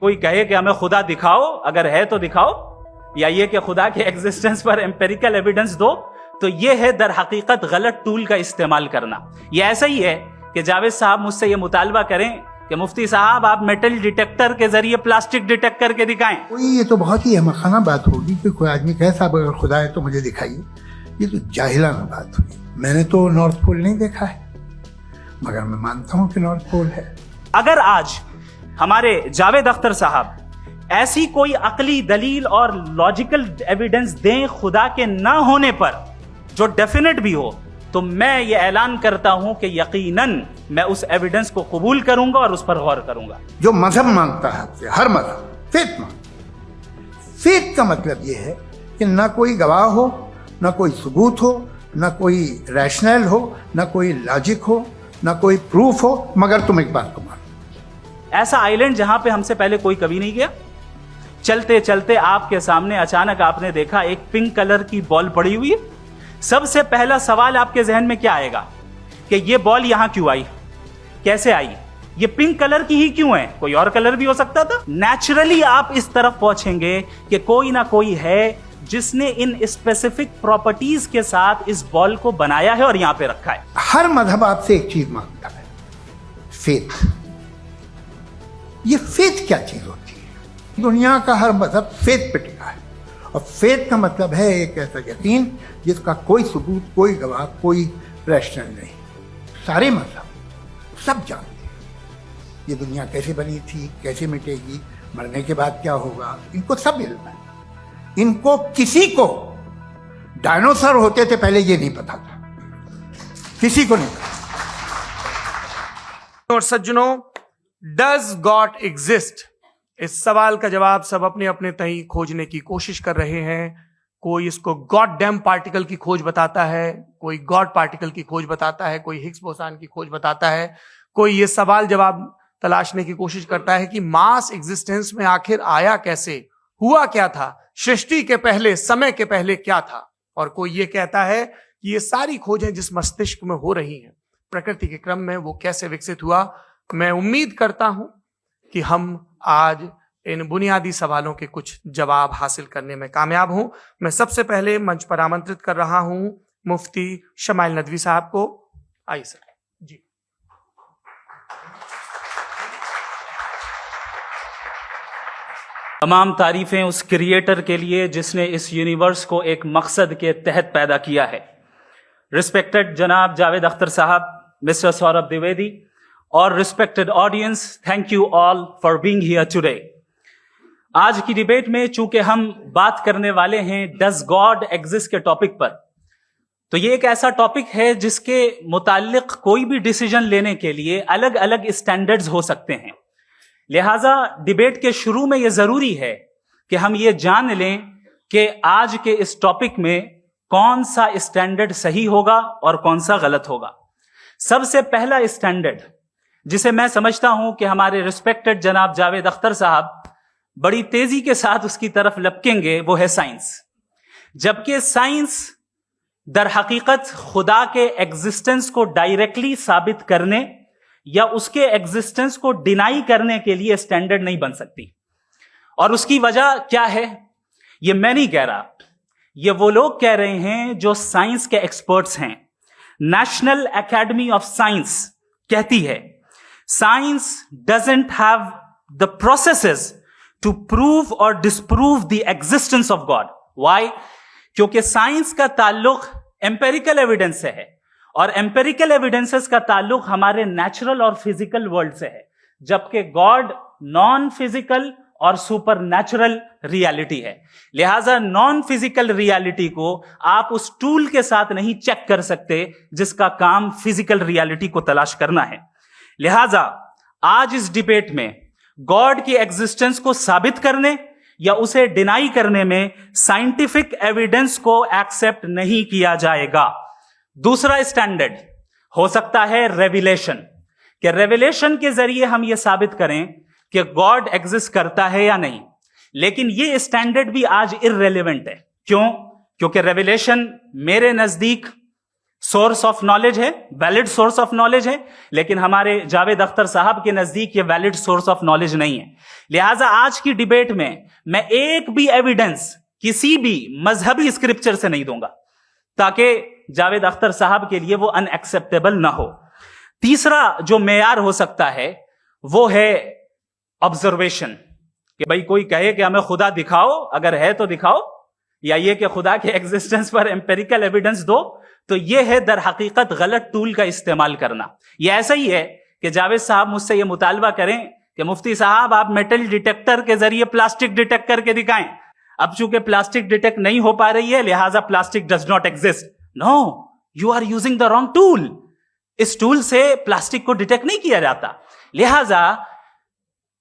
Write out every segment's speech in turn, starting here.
कोई कहे कि हमें खुदा दिखाओ, अगर है तो दिखाओ, या ये कि खुदा के एग्जिस्टेंस पर एम्पेरिकल एविडेंस दो, तो ये है दर हकीकत गलत टूल का इस्तेमाल करना। ये ऐसा ही है कि जावेद साहब मुझसे ये मुतालबा करें कि मुफ्ती साहब आप मेटल डिटेक्टर के जरिए प्लास्टिक डिटेक्ट करके दिखाएं। ये तो बहुत ही अहमकाना बात होगी कि कोई आदमी कहे साहब अगर खुदा है तो मुझे दिखाइए। ये तो जाहिलाना बात हुई। मैंने तो नॉर्थ पोल नहीं देखा है, मगर मैं मानता हूं कि नॉर्थ पोल है। अगर आज हमारे जावेद अख्तर साहब ऐसी कोई अकली दलील और लॉजिकल एविडेंस दें खुदा के ना होने पर, जो डेफिनेट भी हो, तो मैं ये ऐलान करता हूं कि यकीनन मैं उस एविडेंस को कबूल करूंगा और उस पर गौर करूंगा। जो मजहब मांगता है आपसे, हर मजहब फेथ मांगता। फेथ का मतलब ये है कि ना कोई गवाह हो, ना कोई सबूत हो, ना कोई रैशनल हो, ना कोई लॉजिक हो, ना कोई प्रूफ हो, मगर तुम एक बात को मानो। ऐसा आइलैंड जहां पे हमसे पहले कोई कभी नहीं गया। चलते चलते आपके सामने अचानक आपने देखा एक पिंक कलर की बॉल पड़ी हुई है। सबसे पहला सवाल आपके जहन में क्या आएगा कि ये बॉल यहां क्यों आई, कैसे आई, ये पिंक कलर की ही क्यों है, कोई और कलर भी हो सकता था। नेचुरली आप इस तरफ पहुंचेंगे कि कोई ना कोई है जिसने इन स्पेसिफिक प्रॉपर्टीज के साथ इस बॉल को बनाया है और यहां पे रखा है। हर मजहब आपसे एक चीज मांगता है, फेथ। ये फेथ क्या चीज होती है? दुनिया का हर मजहब फेथ पे टिका है, और फेथ का मतलब है एक ऐसा यकीन जिसका कोई सबूत, कोई गवाह, कोई रैशनल नहीं। सारे मजहब सब जानते हैं ये दुनिया कैसे बनी थी, कैसे मिटेगी, मरने के बाद क्या होगा, इनको सब इल्म है। इनको किसी को डायनासोर होते थे पहले ये नहीं पता था, किसी को नहीं पता। और सज्जनों, डज गॉड एग्जिस्ट? इस सवाल का जवाब सब अपने अपने तई खोजने की कोशिश कर रहे हैं। कोई इसको गॉड डैम पार्टिकल की खोज बताता है, कोई गॉड पार्टिकल की खोज बताता है, कोई हिग्स बोसान की खोज बताता है, कोई ये सवाल जवाब तलाशने की कोशिश करता है कि मास एग्जिस्टेंस में आखिर आया कैसे, हुआ क्या था, सृष्टि के पहले, समय के पहले क्या था। और कोई ये कहता है कि ये सारी खोजें जिस मस्तिष्क में हो रही हैं प्रकृति के क्रम में, वो कैसे विकसित हुआ। मैं उम्मीद करता हूं कि हम आज इन बुनियादी सवालों के कुछ जवाब हासिल करने में कामयाब हों। मैं सबसे पहले मंच पर आमंत्रित कर रहा हूं मुफ्ती शमाइल नदवी साहब को। आइए सर जी। तमाम तारीफें उस क्रिएटर के लिए जिसने इस यूनिवर्स को एक मकसद के तहत पैदा किया है। रिस्पेक्टेड जनाब जावेद अख्तर साहब, मिस्टर सौरभ द्विवेदी और respected audience, thank you all for being here today. आज की डिबेट में चूंकि हम बात करने वाले हैं डज गॉड एग्जिस्ट के टॉपिक पर, तो ये एक ऐसा टॉपिक है जिसके मुताल्लिक कोई भी डिसीजन लेने के लिए अलग अलग स्टैंडर्ड्स हो सकते हैं। लिहाजा डिबेट के शुरू में यह जरूरी है कि हम ये जान लें कि आज के इस टॉपिक में कौन सा स्टैंडर्ड सही होगा और कौन सा गलत होगा। सबसे पहला स्टैंडर्ड जिसे मैं समझता हूं कि हमारे रिस्पेक्टेड जनाब जावेद अख्तर साहब बड़ी तेजी के साथ उसकी तरफ लपकेंगे, वो है साइंस। जबकि साइंस दर हकीकत खुदा के एग्जिस्टेंस को डायरेक्टली साबित करने या उसके एग्जिस्टेंस को डिनाई करने के लिए स्टैंडर्ड नहीं बन सकती। और उसकी वजह क्या है, ये मैं नहीं कह रहा, ये वो लोग कह रहे हैं जो साइंस के एक्सपर्ट्स हैं। नेशनल एकेडमी ऑफ साइंस कहती है science doesn't have the processes to prove और disprove the existence of God. Why? क्योंकि साइंस का ताल्लुक एम्पेरिकल एविडेंस से है, और एम्पेरिकल एविडेंसेस का ताल्लुक हमारे नेचुरल और फिजिकल वर्ल्ड से है, जबकि गॉड नॉन फिजिकल और सुपर नेचुरल रियलिटी है। लिहाजा नॉन फिजिकल रियलिटी को आप उस टूल के साथ नहीं चेक कर सकते जिसका काम फिजिकल रियलिटी को तलाश करना है। लिहाजा आज इस डिबेट में गॉड की एग्जिस्टेंस को साबित करने या उसे डिनाई करने में साइंटिफिक एविडेंस को एक्सेप्ट नहीं किया जाएगा। दूसरा स्टैंडर्ड हो सकता है रेविलेशन, कि रेविलेशन के जरिए हम यह साबित करें कि गॉड एग्जिस्ट करता है या नहीं। लेकिन यह स्टैंडर्ड भी आज इररेलेवेंट है। क्यों? क्योंकि रेविलेशन मेरे नजदीक सोर्स ऑफ नॉलेज है, वैलिड सोर्स ऑफ नॉलेज है, लेकिन हमारे जावेद अख्तर साहब के नजदीक ये वैलिड सोर्स ऑफ नॉलेज नहीं है। लिहाजा आज की डिबेट में मैं एक भी एविडेंस किसी भी मजहबी स्क्रिप्चर से नहीं दूंगा, ताकि जावेद अख्तर साहब के लिए वो अनएक्सेप्टेबल ना हो। तीसरा जो मेयार हो सकता है वो है ऑब्जर्वेशन, कि भाई कोई कहे कि हमें खुदा दिखाओ, अगर है तो दिखाओ, या ये कि खुदा के एग्जिस्टेंस पर एम्पेरिकल एविडेंस दो, तो ये है दर हकीकत गलत टूल का इस्तेमाल करना। ये ऐसा ही है कि जावेद साहब मुझसे ये मुतालबा करें कि मुफ्ती साहब आप मेटल डिटेक्टर के जरिए प्लास्टिक डिटेक्ट करके दिखाएं। अब चूंकि प्लास्टिक डिटेक्ट नहीं हो पा रही है, लिहाजा plastic does not exist. No, you are using the wrong tool. इस टूल से प्लास्टिक को डिटेक्ट नहीं किया जाता। लिहाजा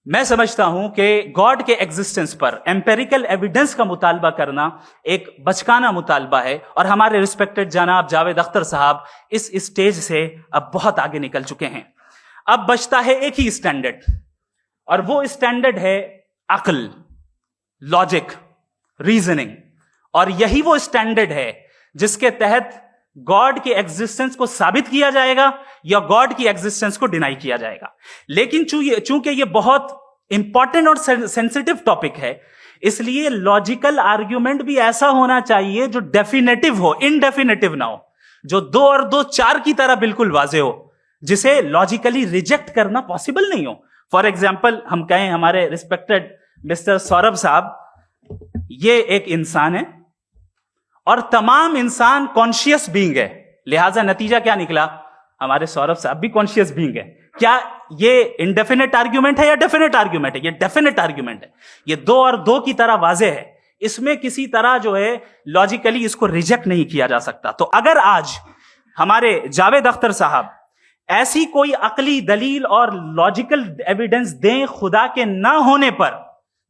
मैं समझता हूं कि गॉड के एग्जिस्टेंस पर एम्पेरिकल एविडेंस का मुतालबा करना एक बचकाना मुतालबा है, और हमारे रिस्पेक्टेड जनाब जावेद अख्तर साहब इस स्टेज से अब बहुत आगे निकल चुके हैं। अब बचता है एक ही स्टैंडर्ड, और वो स्टैंडर्ड है अक्ल, लॉजिक, रीजनिंग। और यही वो स्टैंडर्ड है जिसके तहत गॉड के एग्जिस्टेंस को साबित किया जाएगा या गॉड की एग्जिस्टेंस को डिनाई किया जाएगा। लेकिन चूंकि ये बहुत इंपॉर्टेंट और सेंसिटिव टॉपिक है, इसलिए लॉजिकल आर्ग्यूमेंट भी ऐसा होना चाहिए जो डेफिनेटिव हो, इनडेफिनेटिव ना हो, जो 2 और 2 4 की तरह बिल्कुल वाजे हो, जिसे लॉजिकली रिजेक्ट करना पॉसिबल नहीं हो। फॉर एग्जाम्पल हम कहें हमारे रिस्पेक्टेड मिस्टर सौरभ साहब, ये एक इंसान है और तमाम इंसान कॉन्शियस बीइंग है, लिहाजा नतीजा क्या निकला, हमारे सौरभ साहब भी कॉन्शियस बीइंग है। क्या ये इनडेफिनेट आर्ग्यूमेंट है या डेफिनेट आर्ग्यूमेंट है? ये डेफिनेट आर्ग्यूमेंट है। ये 2 और 2 की तरह वाजे है, इसमें किसी तरह जो है लॉजिकली इसको रिजेक्ट नहीं किया जा सकता। तो अगर आज हमारे जावेद अख्तर साहब ऐसी कोई अकली दलील और लॉजिकल एविडेंस दें खुदा के ना होने पर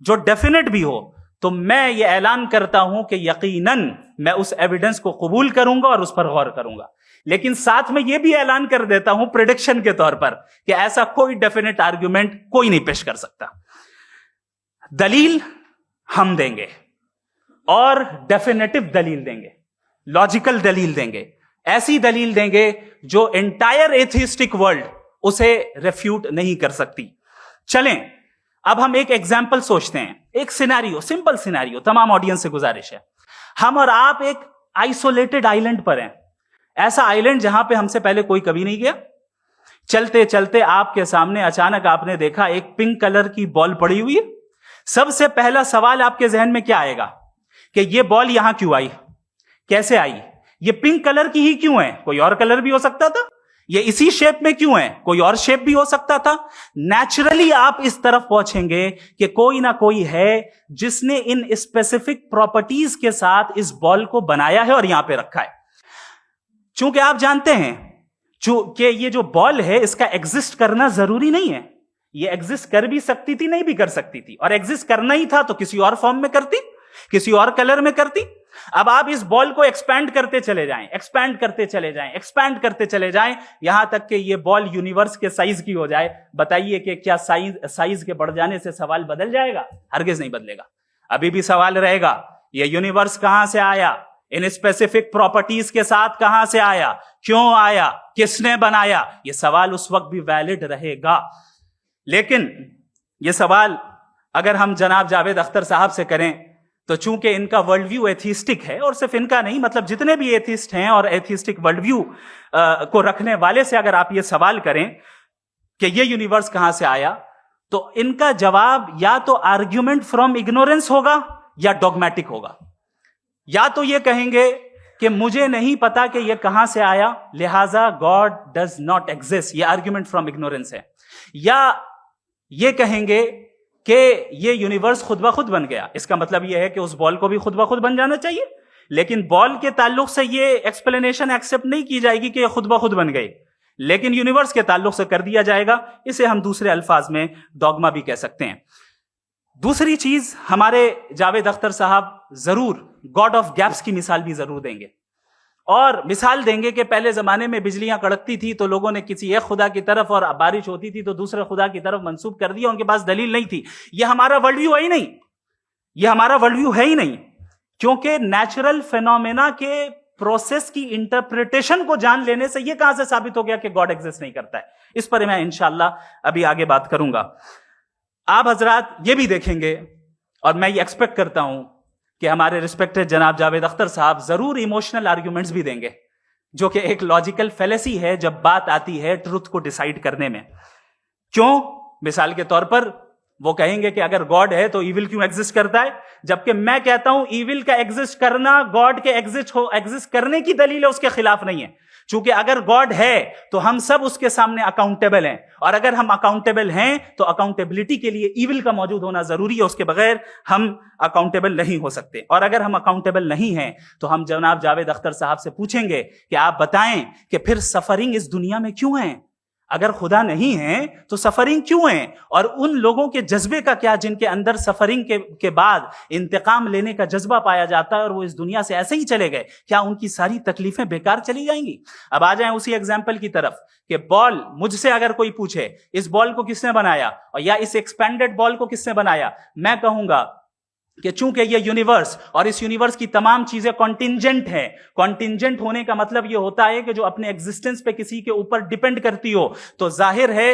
जो डेफिनेट भी हो, तो मैं ये ऐलान करता हूं कि यकीनन मैं उस एविडेंस को कबूल करूंगा और उस पर गौर करूंगा। लेकिन साथ में यह भी ऐलान कर देता हूं प्रेडिक्शन के तौर पर कि ऐसा कोई डेफिनेट आर्ग्यूमेंट कोई नहीं पेश कर सकता। दलील हम देंगे और डेफिनेटिव दलील देंगे, लॉजिकल दलील देंगे, ऐसी दलील देंगे जो एंटायर एथिस्टिक वर्ल्ड उसे रेफ्यूट नहीं कर सकती। चलें अब हम एक एग्जाम्पल सोचते हैं, एक सिनेरियो, सिंपल सिनेरियो, तमाम ऑडियंस से गुजारिश है, हम और आप एक आइसोलेटेड आइलैंड पर हैं, ऐसा आइलैंड जहां पे हमसे पहले कोई कभी नहीं गया। चलते चलते आपके सामने अचानक आपने देखा एक पिंक कलर की बॉल पड़ी हुई है। सबसे पहला सवाल आपके जहन में क्या आएगा कि ये बॉल यहां क्यों आई, कैसे आई, ये पिंक कलर की ही क्यों है, कोई और कलर भी हो सकता था, ये इसी शेप में क्यों है, कोई और शेप भी हो सकता था। नेचुरली आप इस तरफ पहुंचेंगे कि कोई ना कोई है जिसने इन स्पेसिफिक प्रॉपर्टीज के साथ इस बॉल को बनाया है और यहां पे रखा है। चूंकि आप जानते हैं कि ये जो बॉल है इसका एग्जिस्ट करना जरूरी नहीं है, ये एग्जिस्ट कर भी सकती थी, नहीं भी कर सकती थी, और एग्जिस्ट करना ही था तो किसी और फॉर्म में करती, किसी और कलर में करती। अब आप इस बॉल को एक्सपैंड करते चले जाएं, एक्सपैंड करते चले जाएं, एक्सपैंड करते चले जाएं, यहां तक कि ये बॉल यूनिवर्स के साइज की हो जाए। बताइए कि क्या साइज के बढ़ जाने से सवाल बदल जाएगा? हरगिज नहीं बदलेगा। अभी भी सवाल रहेगा, ये यूनिवर्स कहां से आया, इन स्पेसिफिक प्रॉपर्टीज के साथ कहां से आया, क्यों आया, किसने बनाया, ये सवाल उस वक्त भी वैलिड रहेगा। लेकिन ये सवाल अगर हम जनाब जावेद अख्तर साहब से करें तो चूंकि इनका वर्ल्ड व्यू एथिस्टिक है, और सिर्फ इनका नहीं, मतलब जितने भी एथिस्ट हैं और एथिस्टिक वर्ल्ड व्यू को रखने वाले से अगर आप ये सवाल करें कि ये यूनिवर्स कहां से आया, तो इनका जवाब या तो आर्ग्यूमेंट फ्रॉम इग्नोरेंस होगा या डॉगमेटिक होगा। या तो ये कहेंगे कि मुझे नहीं पता कि ये कहां से आया, लिहाजा गॉड डज नॉट एग्जिस्ट, ये आर्ग्यूमेंट फ्रॉम इग्नोरेंस है, या ये कहेंगे कि ये यूनिवर्स खुद ब खुद बन गया। इसका मतलब ये है कि उस बॉल को भी खुद ब खुद बन जाना चाहिए, लेकिन बॉल के ताल्लुक से ये एक्सप्लेनेशन एक्सेप्ट नहीं की जाएगी कि ये खुद ब खुद बन गई, लेकिन यूनिवर्स के ताल्लुक से कर दिया जाएगा। इसे हम दूसरे अल्फाज में डॉगमा भी कह सकते हैं। दूसरी चीज, हमारे जावेद अख्तर साहब जरूर गॉड ऑफ गैप्स की मिसाल भी जरूर देंगे, और मिसाल देंगे कि पहले जमाने में बिजलियां कड़कती थी तो लोगों ने किसी एक खुदा की तरफ, और बारिश होती थी तो दूसरे खुदा की तरफ मंसूब कर दिया, उनके पास दलील नहीं थी। यह हमारा वर्ल्ड व्यू है ही नहीं, यह हमारा वर्ल्ड व्यू है ही नहीं, क्योंकि नेचुरल फेनोमेना के प्रोसेस की इंटरप्रिटेशन को जान लेने से यह कहां से साबित हो गया कि गॉड एग्जिस्ट नहीं करता है? इस पर मैं इंशाल्लाह अभी आगे बात करूंगा। आप हजरात ये भी देखेंगे और मैं ये एक्सपेक्ट करता हूं कि हमारे रिस्पेक्टेड जनाब जावेद अख्तर साहब जरूर इमोशनल आर्ग्यूमेंट्स भी देंगे, जो कि एक लॉजिकल फेलेसी है जब बात आती है ट्रुथ को डिसाइड करने में। क्यों? मिसाल के तौर पर वो कहेंगे कि अगर गॉड है तो इविल क्यों एग्जिस्ट करता है, जबकि मैं कहता हूं इविल का एग्जिस्ट करना गॉड के एग्जिस्ट करने की दलील है, उसके खिलाफ नहीं है। चूंकि अगर गॉड है तो हम सब उसके सामने अकाउंटेबल हैं, और अगर हम अकाउंटेबल हैं तो अकाउंटेबिलिटी के लिए इविल का मौजूद होना जरूरी है, उसके बगैर हम अकाउंटेबल नहीं हो सकते। और अगर हम अकाउंटेबल नहीं हैं तो हम जनाब जावेद अख्तर साहब से पूछेंगे कि आप बताएं कि फिर सफरिंग इस दुनिया में क्यों है? अगर खुदा नहीं है तो सफरिंग क्यों है? और उन लोगों के जज्बे का क्या जिनके अंदर सफरिंग के बाद इंतकाम लेने का जज्बा पाया जाता है और वो इस दुनिया से ऐसे ही चले गए, क्या उनकी सारी तकलीफें बेकार चली जाएंगी? अब आ जाएं उसी एग्जाम्पल की तरफ कि बॉल, मुझसे अगर कोई पूछे इस बॉल को किसने बनाया और या इस एक्सपेंडेड बॉल को किसने बनाया, मैं कहूंगा कि चूंकि ये यूनिवर्स और इस यूनिवर्स की तमाम चीजें कॉन्टिंजेंट हैं। कॉन्टिंजेंट होने का मतलब ये होता है कि जो अपने एग्जिस्टेंस पे किसी के ऊपर डिपेंड करती हो, तो जाहिर है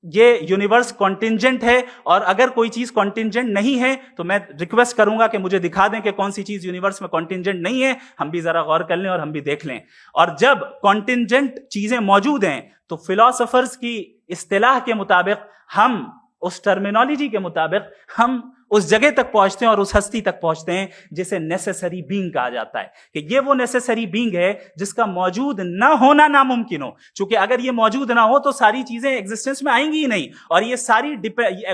ये यूनिवर्स कॉन्टिंजेंट है। और अगर कोई चीज कॉन्टिंजेंट नहीं है तो मैं रिक्वेस्ट करूंगा कि मुझे दिखा दें कि कौन सी चीज यूनिवर्स में कॉन्टिंजेंट नहीं है, हम भी जरा गौर कर लें और हम भी देख लें। और जब कॉन्टिंजेंट चीजें मौजूद हैं तो फिलोसोफर्स की इस्तिलाह के मुताबिक, हम उस टर्मिनोलॉजी के मुताबिक हम उस जगह तक पहुंचते हैं और उस हस्ती तक पहुंचते हैं जिसे नेसेसरी बीइंग कहा जाता है, कि ये वो नेसेसरी बीइंग है जिसका मौजूद ना होना नामुमकिन हो। क्योंकि अगर ये मौजूद ना हो तो सारी चीजें एग्जिस्टेंस में आएंगी ही नहीं, और ये सारी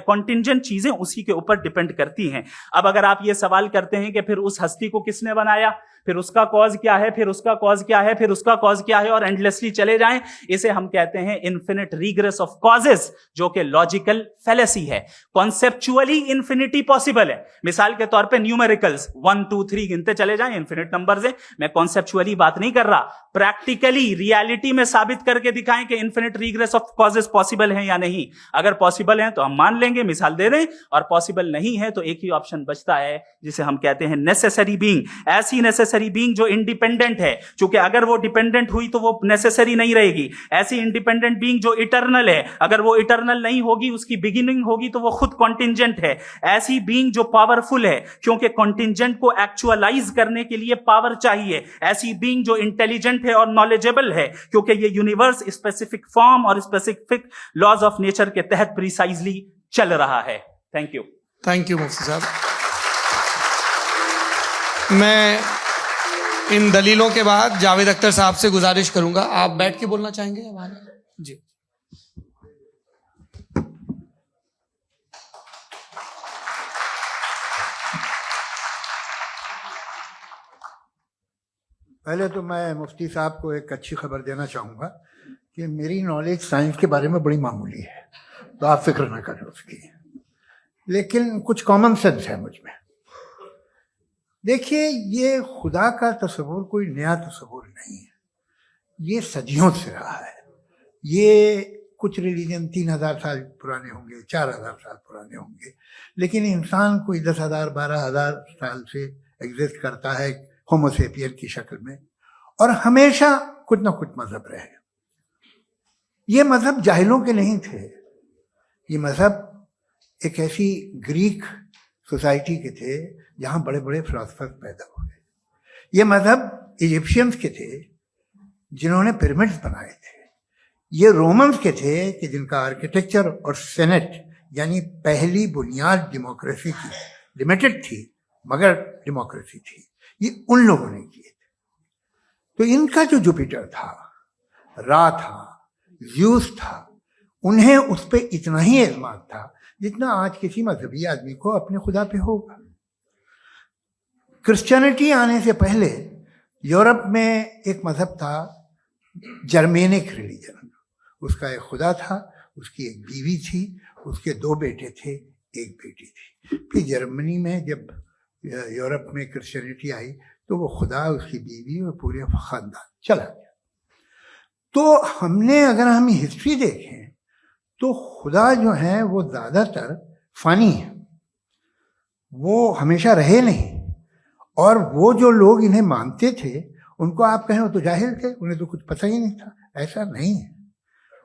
कॉन्टिंजेंट चीजें उसी के ऊपर डिपेंड करती हैं। अब अगर आप ये सवाल करते हैं कि फिर उस हस्ती को किसने बनाया, फिर उसका कॉज क्या है, फिर उसका कॉज क्या है, फिर उसका कॉज क्या है, और एंडलेसली चले जाएं, इसे हम कहते हैं इन्फिनिट रीग्रेस ऑफ कॉजेस, जो कि लॉजिकल फेलेसी है। कॉन्सेप्चुअली इंफिनिटी पॉसिबल है। मिसाल के तौर पे न्यूमेरिकल्स 1 2 3 गिनते चले जाएं, इन्फिनिट नंबर्स हैं। मैं कॉन्सेप्चुअली बात नहीं कर रहा, प्रैक्टिकली रियलिटी में साबित करके दिखाएं कि infinite regress of causes possible है या नहीं। अगर पॉसिबल है तो हम मान लेंगे, मिसाल दे दें, और पॉसिबल नहीं है तो एक ही ऑप्शन बचता है जिसे हम कहते हैं नेसेसरी बीइंग। ऐसी नेसेसरी बीइंग जो इंडिपेंडेंट है, क्योंकि अगर वो डिपेंडेंट हुई तो वो नेसेसरी नहीं रहेगी। ऐसी इंडिपेंडेंट बीइंग जो इटर्नल है, अगर वो इटर्नल नहीं होगी, उसकी बिगिनिंग होगी, तो वो खुद कॉन्टिंजेंट है। ऐसी बीइंग जो पावरफुल है, क्योंकि कॉन्टिंजेंट को एक्चुअलाइज करने के लिए पावर चाहिए। ऐसी बीइंग जो इंटेलिजेंट है और नॉलेजेबल है, क्योंकि ये यूनिवर्स स्पेसिफिक फॉर्म और स्पेसिफिक लॉज ऑफ नेचर के तहत प्रिसाइजली चल रहा है। Thank you. थैंक यू मुफ्ती साहब। मैं इन दलीलों के बाद जावेद अख्तर साहब से गुजारिश करूंगा, आप बैठ के बोलना चाहेंगे? जी। पहले तो मैं मुफ्ती साहब को एक अच्छी खबर देना चाहूँगा कि मेरी नॉलेज साइंस के बारे में बड़ी मामूली है, तो आप फिक्र ना करें उसकी, लेकिन कुछ कॉमन सेंस है मुझ में। देखिए, ये खुदा का तस्वुर कोई नया तस्वुर नहीं है, ये सदियों से रहा है। ये कुछ रिलीजन 3000 साल पुराने होंगे, 4000 साल पुराने होंगे, लेकिन इंसान कोई 10,000 12,000 साल से एग्जिस्ट करता है होमो सेपियन की शक्ल में, और हमेशा कुछ ना कुछ मजहब रहे। ये मजहब जाहिलों के नहीं थे, ये मजहब एक ऐसी ग्रीक सोसाइटी के थे जहाँ बड़े बड़े फिलोसफर पैदा हुए। ये मजहब इजिप्शियंस के थे जिन्होंने पिरामिड्स बनाए थे। ये रोमन्स के थे कि जिनका आर्किटेक्चर और सेनेट यानी पहली बुनियाद डेमोक्रेसी की, लिमिटेड थी मगर डेमोक्रेसी थी, ये उन लोगों ने किए थे। तो इनका जो जुपिटर था, रा था, ज़्यूस था, उन्हें उस पर इतना ही एतमाद था जितना आज किसी मजहबी आदमी को अपने खुदा पे होगा। क्रिश्चियनिटी आने से पहले यूरोप में एक मजहब था, जर्मेनिक रिलीजन। उसका एक खुदा था, उसकी एक बीवी थी, उसके 2 बेटे थे, 1 बेटी थी। फिर जर्मनी में जब यूरोप में क्रिश्चियनिटी आई तो वो खुदा, उसकी बीवी और पूरे खानदान चला गया। तो अगर हम हिस्ट्री देखें तो खुदा जो है वो ज़्यादातर फ़ानी है, वो हमेशा रहे नहीं। और वो जो लोग इन्हें मानते थे उनको आप कहें वो तो जाहिल थे, उन्हें तो कुछ पता ही नहीं था। ऐसा नहीं है,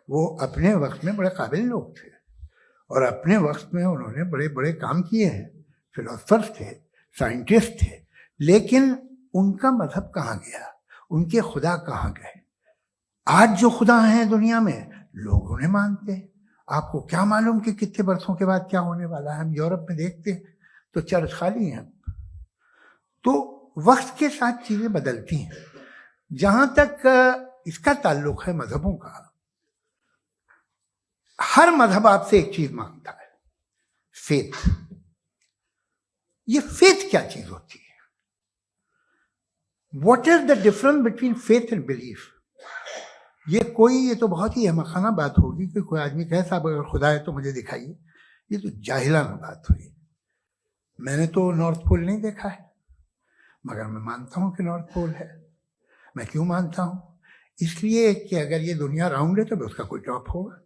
वो अपने वक्त में बड़े काबिल लोग थे और अपने वक्त में उन्होंने बड़े बड़े काम किए हैं, फिलोसफर्स थे, साइंटिस्ट थे, लेकिन उनका मजहब कहाँ गया, उनके खुदा कहाँ गए? आज जो खुदा हैं दुनिया में लोग उन्हें मानते हैं। आपको क्या मालूम कि कितने बरसों के बाद क्या होने वाला है? हम यूरोप में देखते हैं तो चर्च खाली हैं। तो वक्त के साथ चीजें बदलती हैं। जहां तक इसका ताल्लुक है मजहबों का, हर मजहब आपसे एक चीज मांगता है, फेथ। ये फेथ क्या चीज होती है? What is the difference between faith and belief? ये तो बहुत ही अहमकाना बात होगी कि कोई आदमी कहे साहब अगर खुदा है तो मुझे दिखाइए। ये तो जाहिलाना बात हुई। मैंने तो नॉर्थ पोल नहीं देखा है, मगर मैं मानता हूं कि नॉर्थ पोल है। मैं क्यों मानता हूं? इसलिए कि अगर ये दुनिया राउंड है तो उसका कोई टॉप होगा।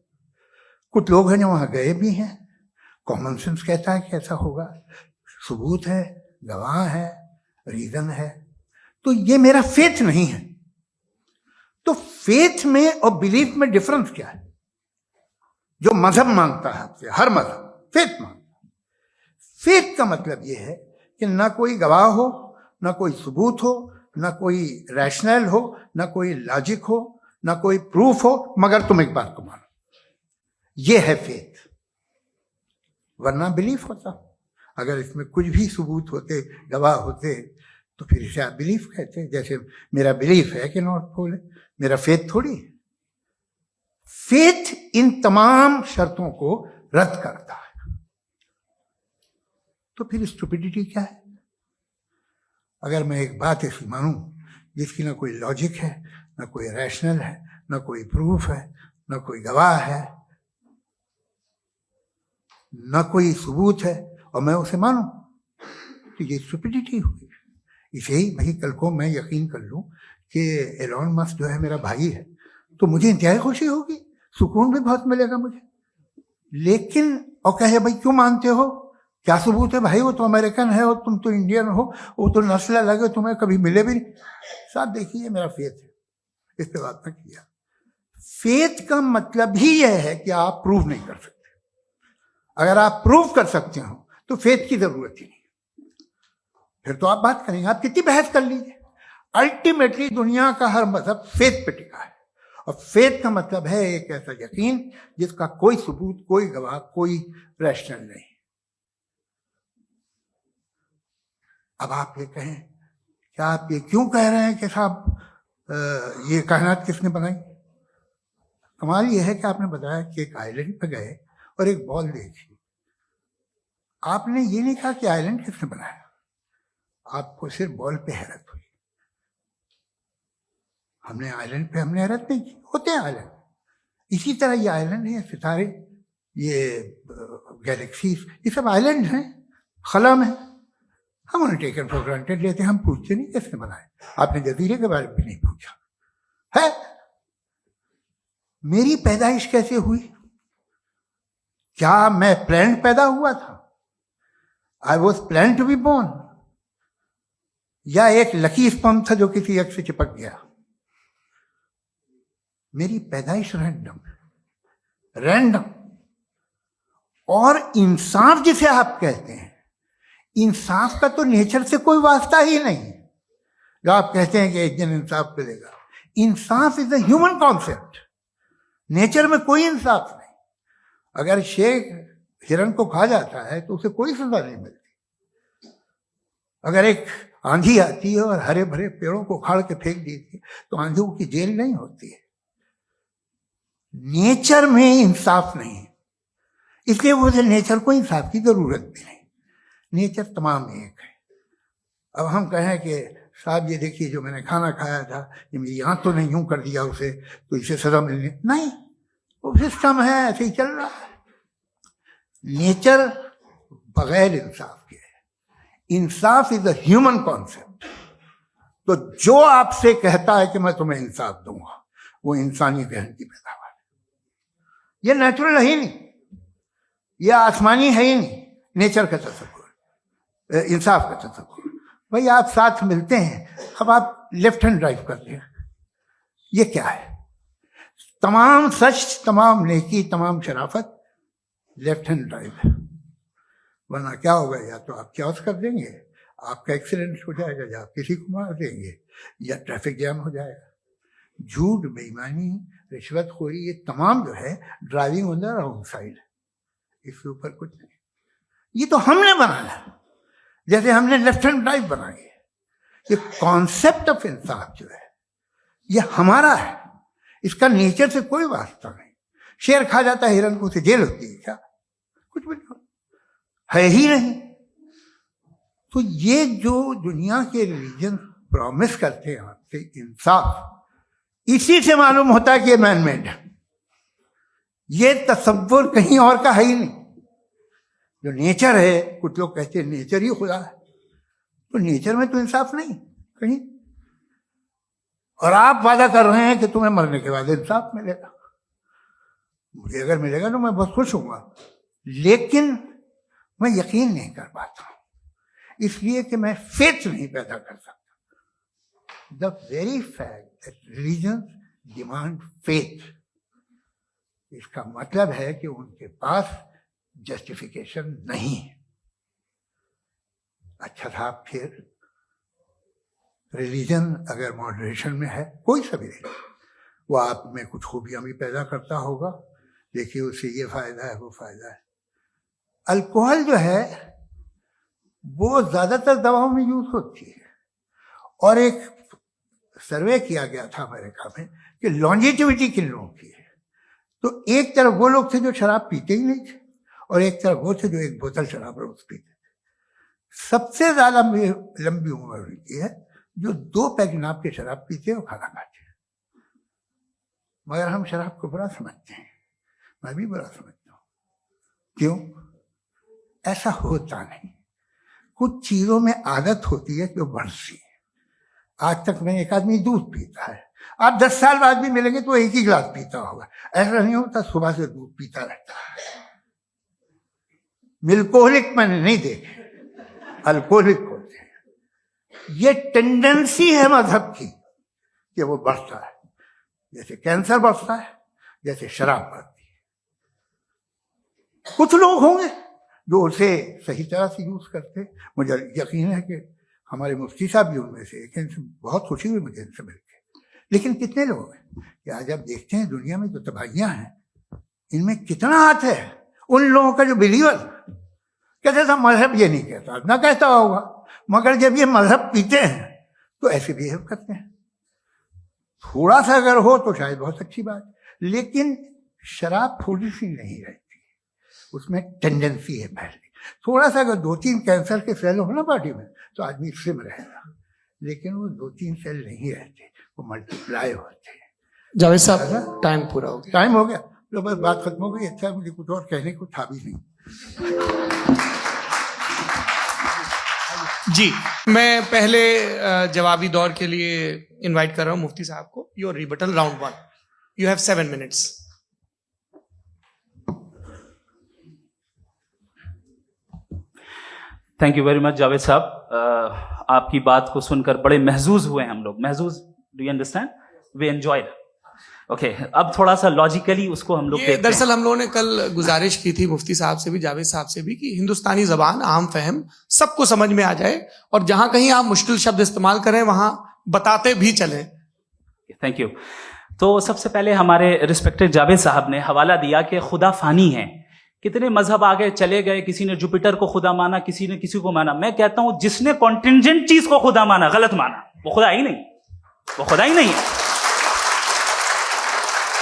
कुछ लोग हैं जो वहां गए भी हैं, कॉमन सेंस कहता है कि ऐसा होगा, सबूत है, गवाह है, रीजन है। तो ये मेरा फेथ नहीं है। तो फेथ में और बिलीफ में डिफरेंस क्या है? जो मजहब मांगता है आपसे, हर मजहब फेथ मांगता है। फेथ का मतलब यह है कि ना कोई गवाह हो, ना कोई सबूत हो, ना कोई रैशनल हो, ना कोई लॉजिक हो, ना कोई प्रूफ हो, मगर तुम एक बात को मानो। यह है फेथ। वरना बिलीफ होता। अगर इसमें कुछ भी सबूत होते, गवाह होते, तो फिर इसे आप बिलीफ कहते। जैसे मेरा बिलीफ है कि नॉर्थ पोल है, मेरा फेथ थोड़ी है। फेथ इन तमाम शर्तों को रद्द करता है। तो फिर स्टुपिडिटी क्या है? अगर मैं एक बात ऐसी मानूं जिसकी ना कोई लॉजिक है, ना कोई रैशनल है, ना कोई प्रूफ है, ना कोई गवाह है, ना कोई सबूत है, और मैं उसे मानूं, तो ये स्टुपिडिटी हुई। इसे ही भाई कल को मैं यकीन कर लूं कि एलॉन मस्क जो है मेरा भाई है, तो मुझे इंतहाई खुशी होगी, सुकून भी बहुत मिलेगा मुझे। लेकिन और कहे भाई क्यों मानते हो, क्या सबूत है? भाई वो तो अमेरिकन है और तुम तो इंडियन हो, वो तो नस्ल अलग है, तुम्हें कभी मिले भी नहीं। साहब देखिए मेरा फेथ है, इस पे बात न किया। फेथ का मतलब ही यह है कि आप प्रूव नहीं कर सकते। अगर आप प्रूव कर सकते हो तो फेथ की जरूरत ही नहीं, फिर तो आप बात करेंगे, आप कितनी बहस कर लीजिए। अल्टीमेटली दुनिया का हर मजहब फेथ पे टिका है, और फेथ का मतलब है एक ऐसा यकीन जिसका कोई सबूत, कोई गवाह, कोई रैशनल नहीं। अब आप ये कहें, क्या आप ये क्यों कह रहे हैं कि साहब ये कायनात किसने बनाई? कमाल ये है कि आपने बताया कि एक आइलैंड पे गए और एक बॉल देखी। आपने ये नहीं कहा कि आइलैंड किसने बनाया, आपको सिर्फ बॉल पे हैरत हुई। हमने आइलैंड पे हमने हैरत नहीं की, होते हैं आइलैंड। इसी तरह ये आइलैंड है, सितारे, ये गैलेक्सीज, ये सब आइलैंड हैं, खला में। हम उन्हें टेकन फॉर ग्रांटेड लेते हैं, हम पूछते नहीं किसने बनाए। आपने जजीरे के बारे में भी नहीं पूछा है। मेरी पैदाइश कैसे हुई? क्या मैं प्लान्ड पैदा हुआ था? I was planned to be born, या एक लकी स्पर्म था जो किसी एक से चिपक गया? मेरी पैदाइश रैंडम। और इंसाफ जिसे आप कहते हैं, इंसाफ का तो नेचर से कोई वास्ता ही नहीं। जो आप कहते हैं कि एक दिन इंसाफ मिलेगा, इंसाफ is a human concept. Nature में कोई इंसाफ नहीं। अगर शेर हिरन को खा जाता है तो उसे कोई सजा नहीं मिलती। अगर एक आंधी आती है और हरे भरे पेड़ों को उखाड़ के फेंक देती है तो आंधियों की जेल नहीं होती है। नेचर में इंसाफ नहीं है, इसलिए मुझे नेचर को इंसाफ की जरूरत भी नहीं। नेचर तमाम एक है। अब हम कहें कि साहब ये देखिए जो मैंने खाना खाया था, ये मेरी आंख तो नहीं यूं कर दिया उसे, तो इसे सजा मिलनी नहीं। वो सिस्टम है, ऐसे ही चल रहा है। नेचर बगैर इंसाफ के है। इंसाफ इज अ ह्यूमन कॉन्सेप्ट। तो जो आपसे कहता है कि मैं तुम्हें इंसाफ दूंगा, वो इंसानी जहन की पैदावार है। ये नेचुरल है ही नहीं, ये आसमानी है ही नहीं। नेचर का तसव्वुर, इंसाफ का तसव्वुर भाई आप साथ मिलते हैं, अब आप लेफ्ट हैंड ड्राइव करते हैं, ये क्या है? तमाम सच, तमाम नेकी, तमाम शराफत लेफ्ट हैंड ड्राइव है। वरना क्या होगा, या तो आप क्रॉस कर देंगे, आपका एक्सीडेंट हो जाएगा, या आप किसी को मार देंगे, या ट्रैफिक जैम हो जाएगा। झूठ, बेईमानी, रिश्वतखोरी, ये तमाम जो है driving on the wrong side, इसके ऊपर कुछ नहीं। ये तो हमने बनाया, जैसे हमने लेफ्ट हैंड ड्राइव बनाई है। ये कॉन्सेप्ट ऑफ इंसाफ जो है ये हमारा है, इसका नेचर से कोई वास्ता नहीं। शेर खा जाता है हिरन को, उसे जेल होती है क्या? कुछ भी नहीं, है ही नहीं। तो ये जो दुनिया के रिलीजन प्रॉमिस करते हैं आपसे इंसाफ, इसी से मालूम होता है कि ये मैन मेड है। ये तसव्वुर कहीं और का है ही नहीं। जो नेचर है, कुछ लोग कहते हैं नेचर ही खुदा है, तो नेचर में तो इंसाफ नहीं कहीं। और आप वादा कर रहे हैं कि तुम्हें मरने के बाद इंसाफ मिलेगा। मुझे अगर मिलेगा तो मैं बहुत खुश हूंगा, लेकिन मैं यकीन नहीं कर पाता हूं, इसलिए कि मैं फेथ नहीं पैदा कर सकता। The very fact that religion demand faith, इसका मतलब है कि उनके पास जस्टिफिकेशन नहीं है। अच्छा साहब, फिर रिलीजन अगर मॉडरेशन में है, कोई सा भी रिलीजन, वो आप में कुछ खूबियां भी पैदा करता होगा। देखिए उससे ये फायदा है, वो फायदा है। अल्कोहल जो है वो ज्यादातर दवाओं में यूज होती है, और एक सर्वे किया गया था अमेरिका में कि लॉन्जेटिविटी किन लोगों की है। तो एक तरफ वो लोग थे जो शराब पीते ही नहीं थे, और एक तरफ वो थे जो एक बोतल शराब रोज पीते थे। सबसे ज्यादा लंबी उम्र उनकी है जो 2 पैक नाप के शराब पीते और खाना खाते हैं। मगर हम शराब को बुरा समझते हैं, मैं भी बुरा समझता हूँ। क्यों? ऐसा होता नहीं। कुछ चीजों में आदत होती है जो बढ़ती है। आज तक में एक आदमी दूध पीता है, आप 10 साल बाद भी मिलेंगे तो एक ही गिलास पीता होगा। ऐसा नहीं होता, सुबह से दूध पीता रहता है। मिल्कोहलिक मैंने नहीं देखे, अल्कोहलिक होते हैं। ये टेंडेंसी है मजहब की कि वो बढ़ता है, जैसे कैंसर बढ़ता है, जैसे शराब बढ़ती है। कुछ लोग होंगे जो उसे सही तरह से यूज करते। मुझे यकीन है कि हमारे मुफ्ती साहब भी उनमें से एक हैं, बहुत खुशी हुई मुझे इनसे मिलकर। लेकिन कितने लोग हैं कि आज आप देखते हैं दुनिया में जो तबाहियां हैं, इनमें कितना हाथ है उन लोगों का जो बिलीवर कहते था मजहब ये नहीं कहता, ना कहता होगा, मगर जब ये मजहब पीते हैं तो ऐसे बिहेव करते हैं। थोड़ा सा अगर हो तो शायद बहुत अच्छी बात, लेकिन शराब थोड़ी सी नहीं रहती, उसमें टेंडेंसी है पहले। थोड़ा सा अगर 2-3 कैंसर के सेल हो ना बॉडी में तो आदमी स्लिम रहेगा, लेकिन वो 2-3 सेल नहीं रहते, वो मल्टीप्लाई होते हैं। जावेद साहब, टाइम पूरा हो गया। टाइम हो गया तो बस बात खत्म हो गई। अच्छा, मुझे कुछ और कहने को था भी नहीं। जी, मैं पहले जवाबी दौर के लिए इनवाइट कर रहा हूं मुफ्ती साहब को। Your rebuttal round 1, you have 7 minutes. Thank you very much Javed साहब। आपकी बात को सुनकर बड़े महजूज हुए हम लोग। महजूज, do you understand? We enjoyed. Okay, अब थोड़ा सा लॉजिकली उसको हम लोग देखते हैं। दरअसल हम लोगों ने कल गुजारिश की थी मुफ्ती साहब से भी, जावेद साहब से भी, कि हिंदुस्तानी जबान आम फहम सबको समझ में आ जाए, और जहां कहीं आप मुश्किल शब्द इस्तेमाल करें वहां बताते भी चलें। Thank you. तो सबसे पहले हमारे रिस्पेक्टेड जावेद साहब ने हवाला दिया कि खुदा फानी है। कितने मजहब आगे चले गए, किसी ने जुपिटर को खुदा माना, किसी ने किसी को माना। मैं कहता हूं जिसने कॉन्टिंजेंट चीज को खुदा माना, गलत माना, वो खुदा ही नहीं, वो खुदा ही नहीं है।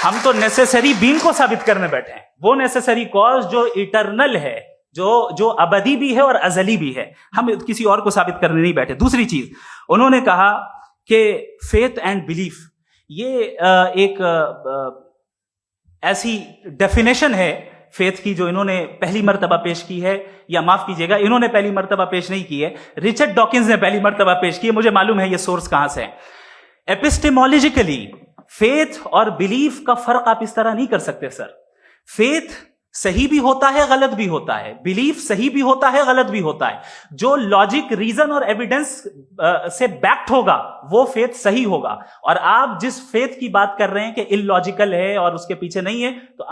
हम तो नेसेसरी बीन को साबित करने बैठे हैं, वो नेसेसरी कॉज जो इटरनल है, जो अबदी भी है और अजली भी है। हम किसी और को साबित करने नहीं बैठे। दूसरी चीज, उन्होंने कहा कि फेथ एंड बिलीफ, ये एक ऐसी डेफिनेशन है फेथ की जो इन्होंने पहली मर्तबा पेश की है, या माफ कीजिएगा, इन्होंने पहली मर्तबा पेश नहीं की है, रिचर्ड डॉकिंस ने पहली मर्तबा पेश की है। मुझे मालूम है ये सोर्स कहां से है। एपिस्टेमोलॉजिकली फेथ और बिलीफ का फर्क आप इस तरह नहीं कर सकते सर। फेथ सही भी होता है, गलत भी होता है, बिलीफ सही भी होता है, गलत भी होता है। जो लॉजिक, रीजन और एविडेंस से बैक्ड होगा वो फेथ सही होगा। और आप जिस फेथ की बात कर रहे हैं कि इलॉजिकल है और उसके पीछे नहीं है, तो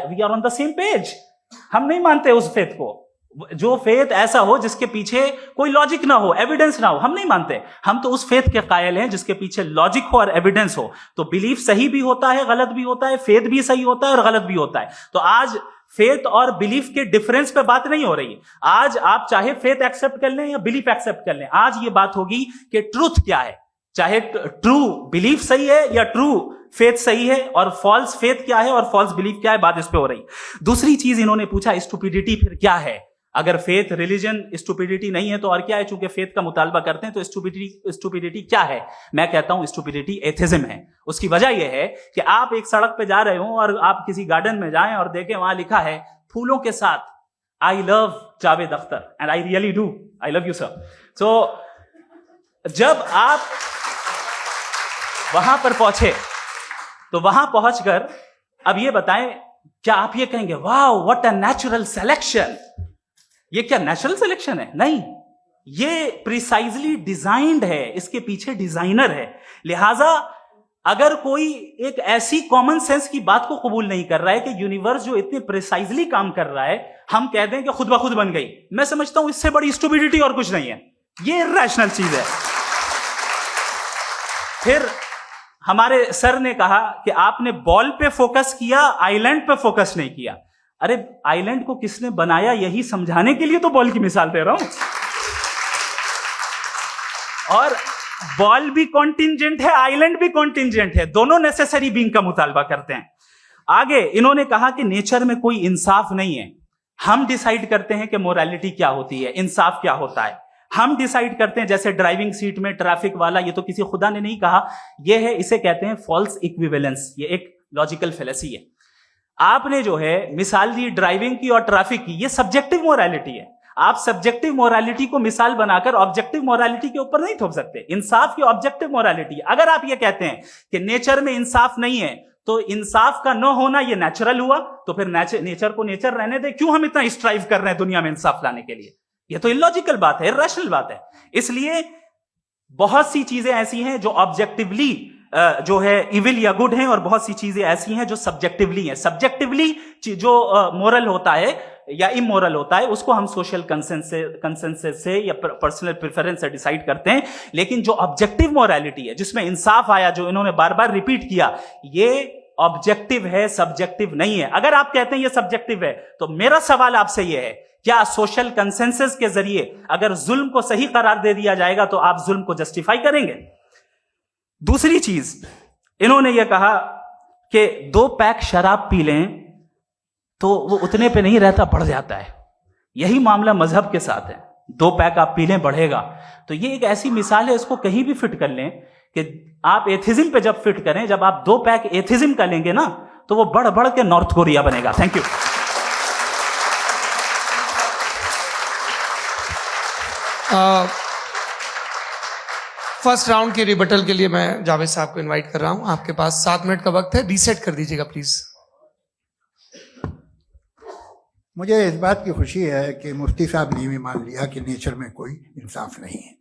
we are on the same page. हम नहीं मानते उस फेथ को। जो फेथ ऐसा हो जिसके पीछे कोई लॉजिक ना हो, एविडेंस ना हो, हम नहीं मानते। हम तो उस फेथ के कायल हैं जिसके पीछे लॉजिक हो और एविडेंस हो। तो बिलीफ सही भी होता है, गलत भी होता है, फेथ भी सही होता है और गलत भी होता है। तो आज फेथ और बिलीफ के डिफरेंस पे बात नहीं हो रही है। आज आप चाहे फेथ एक्सेप्ट कर लें या बिलीफ एक्सेप्ट कर लें, आज ये बात होगी कि ट्रूथ क्या है। चाहे ट्रू बिलीफ सही है या ट्रू फेथ सही है, और फॉल्स फेथ क्या है और फॉल्स बिलीफ क्या है, बात इस पे हो रही। दूसरी चीज इन्होंने पूछा, स्टुपिडिटी फिर क्या है। अगर फेथ, रिलीजन स्टुपिडिटी नहीं है तो और क्या है। चूंकि फेथ का मुतालबा करते हैं तो स्टुपिडिटी क्या है। मैं कहता हूं स्टुपिडिटी एथिज्म है। उसकी वजह यह है कि आप एक सड़क पे जा रहे हो और आप किसी गार्डन में जाएं और देखें वहां लिखा है फूलों के साथ, I love Javed Akhtar and I really do, I love you sir. So जब आप वहां पर पहुंचे तो वहां पहुंचकर अब ये बताएं, क्या आप ये कहेंगे wow what a natural selection. ये क्या नेचुरल सिलेक्शन है? नहीं, ये प्रिसाइजली डिजाइंड है, इसके पीछे डिजाइनर है। लिहाजा अगर कोई एक ऐसी कॉमन सेंस की बात को कबूल नहीं कर रहा है कि यूनिवर्स जो इतने प्रिसाइजली काम कर रहा है, हम कह दें कि खुद ब खुद बन गई, मैं समझता हूं इससे बड़ी स्टुपिडिटी और कुछ नहीं है। ये इरैशनल चीज है। फिर हमारे सर ने कहा कि आपने बॉल पे फोकस किया, आइलैंड पे फोकस नहीं किया। अरे आइलैंड को किसने बनाया यही समझाने के लिए तो बॉल की मिसाल दे रहा हूं। और बॉल भी कॉन्टिंजेंट है, आइलैंड भी कॉन्टिंजेंट है, दोनों नेसेसरी बीइंग का मुतालबा करते हैं। आगे इन्होंने कहा कि नेचर में कोई इंसाफ नहीं है। हम डिसाइड करते हैं कि मोरालिटी क्या होती है, इंसाफ क्या होता है। हम डिसाइड करते हैं, जैसे ड्राइविंग सीट में ट्रैफिक वाला, ये तो किसी खुदा ने नहीं कहा, ये है, इसे कहते हैं फॉल्स इक्विवेलेंस। ये एक लॉजिकल फेलेसी है। आपने जो है मिसाल दी ड्राइविंग की और ट्रैफिक की, ये सब्जेक्टिव मोरालिटी है। आप सब्जेक्टिव मोरालिटी को मिसाल बनाकर ऑब्जेक्टिव मोरालिटी के ऊपर नहीं थोप सकते। इंसाफ की ऑब्जेक्टिव मोरालिटी। अगर आप ये कहते हैं कि नेचर में इंसाफ नहीं है, तो इंसाफ का न होना ये नेचुरल हुआ, तो फिर नेचर को नेचर रहने दे। क्यों हम इतना स्ट्राइव कर रहे हैं दुनिया में इंसाफ लाने के लिए? ये तो इलॉजिकल बात है, इरैशनल बात है। इसलिए बहुत सी चीजें ऐसी हैं जो ऑब्जेक्टिवली जो है इविल या गुड हैं, और बहुत सी चीजें ऐसी हैं जो सब्जेक्टिवली हैं। सब्जेक्टिवली जो मोरल होता है या इमोरल होता है, उसको हम सोशल कंसेंसस से या पर्सनल प्रेफरेंस से डिसाइड करते हैं। लेकिन जो ऑब्जेक्टिव मोरालिटी है, जिसमें इंसाफ आया, जो इन्होंने बार बार रिपीट किया, ये ऑब्जेक्टिव है, सब्जेक्टिव नहीं है। अगर आप कहते हैं ये सब्जेक्टिव है, तो मेरा सवाल आपसे यह है, क्या सोशल कंसेंसस के जरिए अगर जुल्म को सही करार दे दिया जाएगा तो आप जुल्म को जस्टिफाई करेंगे? दूसरी चीज इन्होंने यह कहा कि 2 पैक शराब पी लें तो वो उतने पे नहीं रहता, बढ़ जाता है। यही मामला मजहब के साथ है। 2 पैक आप पी लें, बढ़ेगा। तो ये एक ऐसी मिसाल है, इसको कहीं भी फिट कर लें कि आप एथिज्म पे जब फिट करें, जब आप 2 पैक एथिज्म का लेंगे ना, तो वो बढ़ बढ़ के नॉर्थ कोरिया बनेगा। Thank you. फर्स्ट राउंड के रिबटल के लिए मैं जावेद साहब को इनवाइट कर रहा हूं। आपके पास 7 मिनट का वक्त है, रीसेट कर दीजिएगा प्लीज। मुझे इस बात की खुशी है कि मुफ्ती साहब ने भी मान लिया कि नेचर में कोई इंसाफ नहीं है।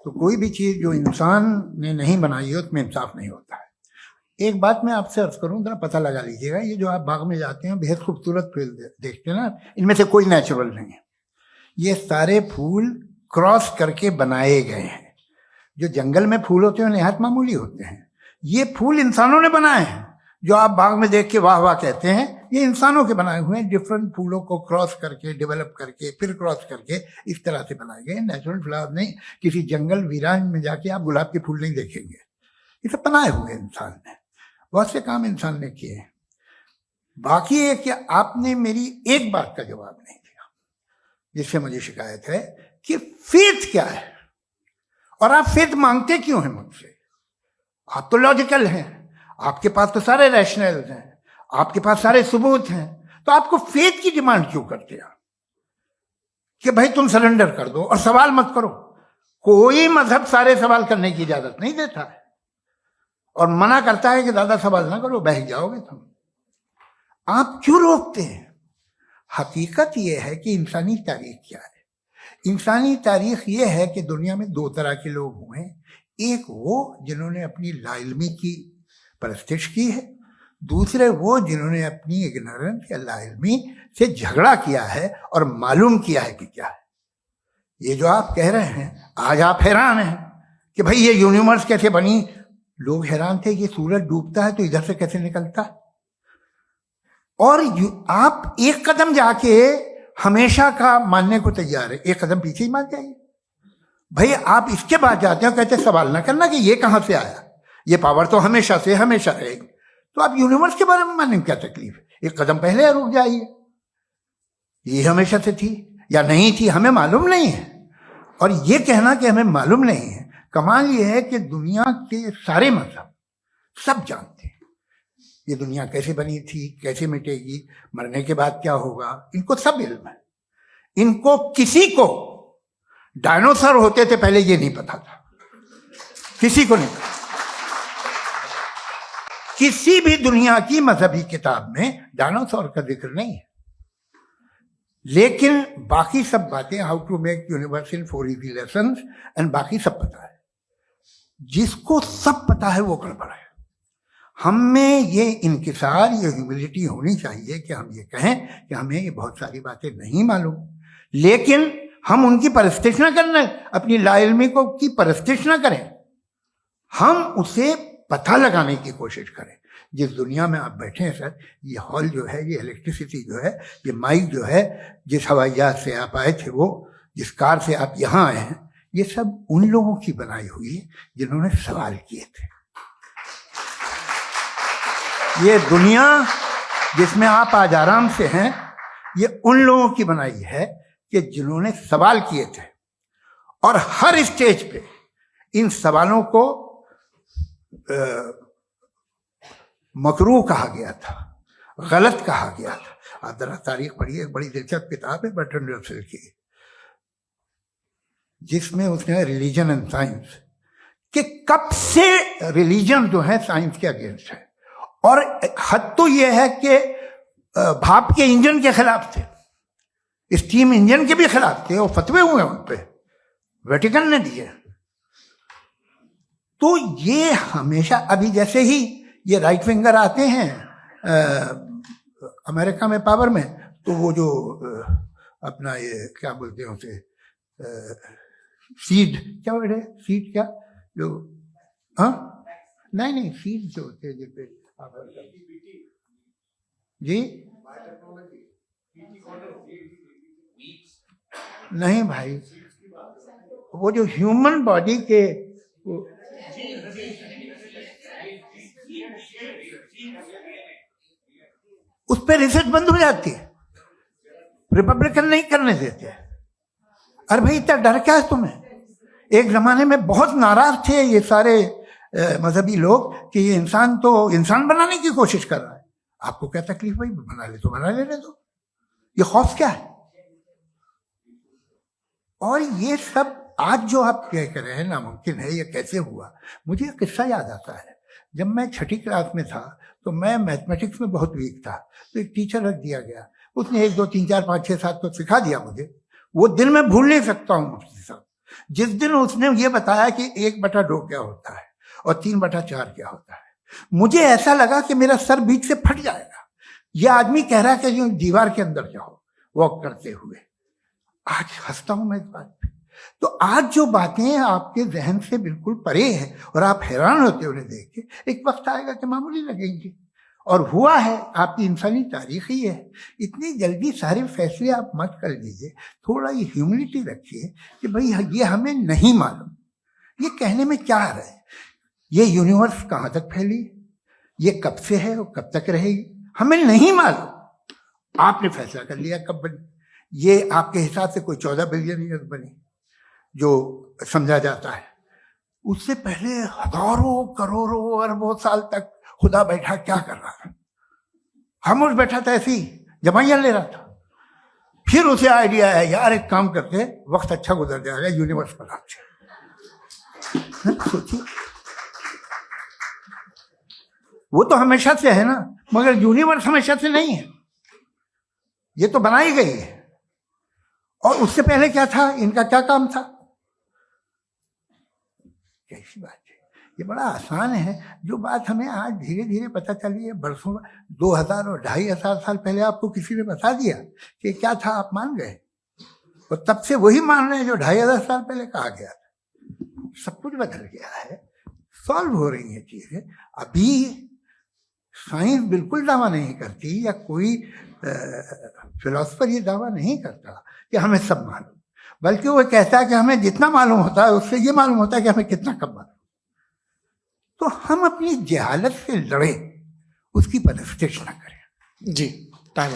तो कोई भी चीज़ जो इंसान ने नहीं बनाई है उसमें इंसाफ नहीं होता है। एक बात मैं आपसे अर्ज करूं, जरा पता लगा लीजिएगा, ये जो आप बाग में जाते हैं बेहद खूबसूरत फूल देखते हैं ना, इनमें से कोई नेचुरल नहीं है। ये सारे फूल क्रॉस करके बनाए गए हैं। जो जंगल में फूल होते हैं निहायत मामूली होते हैं। ये फूल इंसानों ने बनाए हैं। जो आप बाग में देख के वाह वाह कहते हैं, ये इंसानों के बनाए हुए हैं। डिफरेंट फूलों को क्रॉस करके, डेवलप करके, फिर क्रॉस करके इस तरह से बनाए गए। नेचुरल फ्लावर नहीं। किसी जंगल वीरान में जाके आप गुलाब के फूल नहीं देखेंगे। ये सब बनाए हुए इंसान ने, बहुत से काम इंसान ने किए हैं। बाकी है कि आपने मेरी एक बात का जवाब नहीं दिया, जिससे मुझे शिकायत है कि फेथ क्या है और आप फेथ मांगते क्यों हैं मुझसे? आप तो लॉजिकल हैं, आपके पास तो सारे रैशनल हैं, आपके पास सारे सबूत हैं, तो आपको फेथ की डिमांड क्यों करते हैं कि भाई तुम सरेंडर कर दो और सवाल मत करो? कोई मजहब सारे सवाल करने की इजाजत नहीं देता है और मना करता है कि ज्यादा सवाल ना करो, बह जाओगे तुम। आप क्यों रोकते हैं? हकीकत यह है कि इंसानी तारीख क्या है। इंसानी तारीख ये है कि दुनिया में दो तरह के लोग हुए हैं। एक वो जिन्होंने अपनी लाइल्मी की परस्तिश की है, दूसरे वो जिन्होंने अपनी इग्नोरेंस या लाइल्मी से झगड़ा किया है और मालूम किया है कि क्या है। ये जो आप कह रहे हैं, आज आप हैरान हैं कि भाई ये यूनिवर्स कैसे बनी। लोग हैरान थे कि सूरज डूबता है तो इधर से कैसे निकलता है। और आप एक कदम जाके हमेशा का मानने को तैयार है, एक कदम पीछे ही मान जाइए। भाई आप इसके बाद जाते हो, कहते सवाल ना करना कि ये कहां से आया, ये पावर तो हमेशा से हमेशा रहेगी। तो आप यूनिवर्स के बारे में मानने में क्या तकलीफ है? एक कदम पहले रुक जाइए। ये हमेशा से थी या नहीं थी हमें मालूम नहीं है। और ये कहना कि हमें मालूम नहीं है, कमाल ये है कि दुनिया के सारे मजहब सब जानते हैं ये दुनिया कैसे बनी थी, कैसे मिटेगी, मरने के बाद क्या होगा, इनको सब इल्म है। इनको किसी को डायनासोर होते थे पहले ये नहीं पता था, किसी को नहीं पता। किसी भी दुनिया की मजहबी किताब में डायनासोर का जिक्र नहीं है। लेकिन बाकी सब बातें, how to make universe in 4 easy lessons and बाकी सब पता है। जिसको सब पता है वो गड़बड़ है। हम में ये इंकिसार, ये ह्यूमिलिटी होनी चाहिए कि हम ये कहें कि हमें ये बहुत सारी बातें नहीं मालूम, लेकिन हम उनकी परस्तिश ना करना, अपनी लाइल्मी को की परस्तिश ना करें, हम उसे पता लगाने की कोशिश करें। जिस दुनिया में आप बैठे हैं सर, ये हॉल जो है, ये इलेक्ट्रिसिटी जो है, ये माइक जो है, जिस हवाई जहाज से आप आए थे, वो जिस कार से आप यहाँ आए हैं, ये सब उन लोगों की बनाई हुई है जिन्होंने सवाल किए थे। ये दुनिया जिसमें आप आज आराम से हैं, ये उन लोगों की बनाई है कि जिन्होंने सवाल किए थे। और हर स्टेज पे इन सवालों को मकरूह कहा गया था, गलत कहा गया था। आप जरा तारीख पढ़िए, एक बड़ी दिलचस्प किताब है बर्ट्रैंड रसेल की, जिसमें उसने रिलीजन एंड साइंस कि कब से रिलीजन जो है साइंस के अगेंस्ट है। और हद तो यह है कि भाप के इंजन के खिलाफ थे, स्टीम इंजन के भी खिलाफ थे, और फतवे हुए उन पे, वेटिकन ने दिए। तो ये हमेशा, अभी जैसे ही ये राइट विंगर आते हैं अमेरिका में पावर में, तो वो जो अपना ये क्या बोलते हैं उसे, सीड, क्या वर्ड है, सीड क्या जो, हाँ नहीं सीड जो होते हैं जिसपे जी, नहीं भाई, वो जो ह्यूमन बॉडी के उस पर रिसर्च बंद हो जाती है, रिपब्लिकन नहीं करने देते। अरे भाई इतना डर क्या है तुम्हें? एक जमाने में बहुत नाराज थे ये सारे मजहबी लोग कि ये इंसान तो इंसान बनाने की कोशिश कर रहा है। आपको क्या तकलीफ भाई, बना ले तो बना लेने दो, ये खौफ क्या है? और ये सब आज जो आप कह रहे हैं नामुमकिन है, ये कैसे हुआ? मुझे एक किस्सा याद आता है। जब मैं 6ठी क्लास में था तो मैं मैथमेटिक्स में बहुत वीक था, तो एक टीचर रख दिया गया, उसने 1 2 3 4 5 6 7 तो सिखा दिया मुझे। वो दिन मैं भूल नहीं सकता हूँ मुफ्ती साहब, जिस दिन उसने ये बताया कि 1/2 क्या होता है और 3/4 क्या होता है। मुझे ऐसा लगा कि मेरा सर बीच से फट जाएगा। यह आदमी कह रहा है कि जो दीवार के अंदर जाओ वॉक करते हुए। आज हंसता हूं मैं इस बात पे। तो आज जो बातें आपके जहन से बिल्कुल परे है और आप हैरान होते हो उन्हें देख के, एक वक्त आएगा कि मामूली लगेंगे। और हुआ है, आपकी इंसानी तारीख ही है। इतनी जल्दी सारे फैसले आप मत कर लीजिए, थोड़ा ये ह्यूमिलिटी रखिए कि भाई ये हमें नहीं मालूम। ये कहने में क्या आ रहा है? ये यूनिवर्स कहाँ तक फैली, ये कब से है और कब तक रहेगी, हमें नहीं मालूम। आपने फैसला कर लिया कब बनी। ये आपके हिसाब से कोई 14 बिलियन ईयर बनी जो समझा जाता है। उससे पहले हजारों करोड़ों अरबों साल तक खुदा बैठा क्या कर रहा था? खामोश बैठा था, ऐसी जमाइयां ले रहा था। फिर उसे आइडिया है, यार एक काम करते, वक्त अच्छा गुजर जाएगा, यूनिवर्स बनाते। सोचिए, वो तो हमेशा से है ना, मगर यूनिवर्स हमेशा से नहीं है। ये तो बनाई गई है। और उससे पहले क्या था, इनका क्या काम था? कैसी बात है, ये बड़ा आसान है। जो बात हमें आज धीरे धीरे पता चली है, बरसों 2000 और 2500 साल पहले आपको किसी ने बता दिया कि क्या था, आप मान गए, और तब से वही मान रहे हैं जो 2500 साल पहले कहा गया था। सब कुछ बदल गया है, सॉल्व हो रही है चीजें। अभी साइंस बिल्कुल दावा नहीं करती, या कोई फिलोसफर ये दावा नहीं करता कि हमें सब मालूम, बल्कि वो कहता है कि हमें जितना मालूम होता है उससे ये मालूम होता है कि हमें कितना कम मालूम। तो हम अपनी जहालत से लड़े, उसकी परस्तिश न करें। जी, टाइम